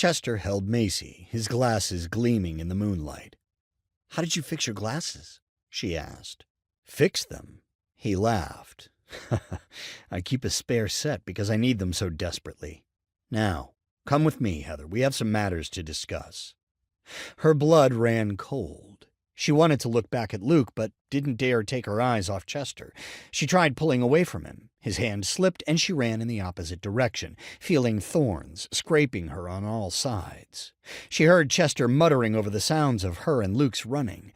Chester held Macy, his glasses gleaming in the moonlight. "How did you fix your glasses?" she asked. "Fix them?" He laughed. "I keep a spare set because I need them so desperately. Now, come with me, Heather. We have some matters to discuss." Her blood ran cold. She wanted to look back at Luke, but didn't dare take her eyes off Chester. She tried pulling away from him. His hand slipped, and she ran in the opposite direction, feeling thorns scraping her on all sides. She heard Chester muttering over the sounds of her and Luke's running.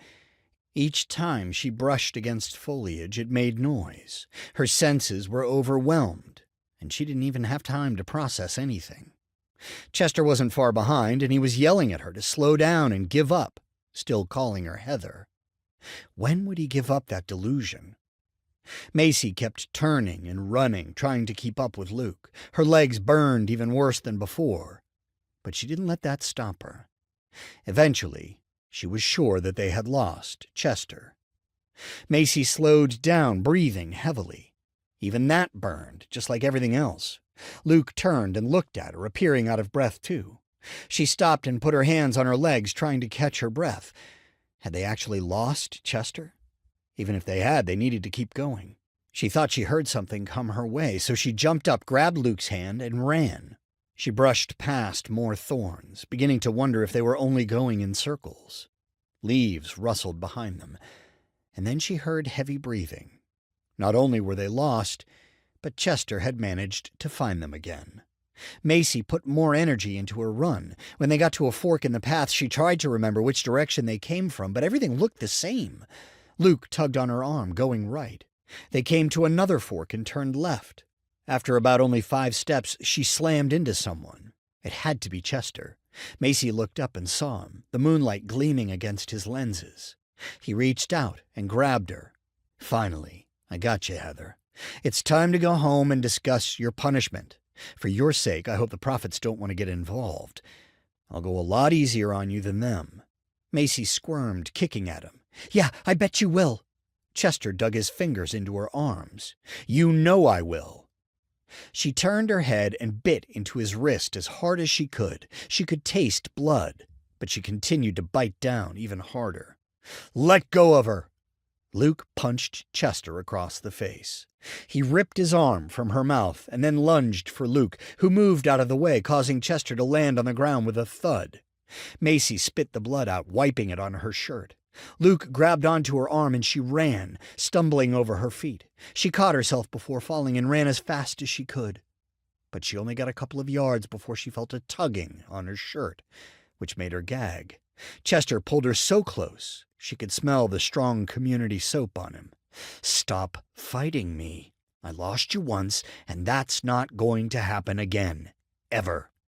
Each time she brushed against foliage, it made noise. Her senses were overwhelmed, and she didn't even have time to process anything. Chester wasn't far behind, and he was yelling at her to slow down and give up, still calling her Heather. When would he give up that delusion? Macy kept turning and running, trying to keep up with Luke. Her legs burned even worse than before, but she didn't let that stop her. Eventually, she was sure that they had lost Chester. Macy slowed down, breathing heavily. Even that burned, just like everything else. Luke turned and looked at her, appearing out of breath too. She stopped and put her hands on her legs, trying to catch her breath. Had they actually lost Chester? Even if they had, they needed to keep going. She thought she heard something come her way, so she jumped up, grabbed Luke's hand, and ran. She brushed past more thorns, beginning to wonder if they were only going in circles. Leaves rustled behind them, and then she heard heavy breathing. Not only were they lost, but Chester had managed to find them again. Macy put more energy into her run. When they got to a fork in the path, she tried to remember which direction they came from, but everything looked the same. Luke tugged on her arm, going right. They came to another fork and turned left. After about only 5 steps, she slammed into someone. It had to be Chester. Macy looked up and saw him, the moonlight gleaming against his lenses. He reached out and grabbed her. "Finally, I got you, Heather. It's time to go home and discuss your punishment. For your sake, I hope the prophets don't want to get involved. I'll go a lot easier on you than them." Macy squirmed, kicking at him. "Yeah, I bet you will." Chester dug his fingers into her arms. "You know I will." She turned her head and bit into his wrist as hard as she could. She could taste blood, but she continued to bite down even harder. "Let go of her." Luke punched Chester across the face. He ripped his arm from her mouth and then lunged for Luke, who moved out of the way, causing Chester to land on the ground with a thud. Macy spit the blood out, wiping it on her shirt. Luke grabbed onto her arm and she ran, stumbling over her feet. She caught herself before falling and ran as fast as she could. But she only got a couple of yards before she felt a tugging on her shirt, which made her gag. Chester pulled her so close she could smell the strong community soap on him. "Stop fighting me. I lost you once, and that's not going to happen again. Ever."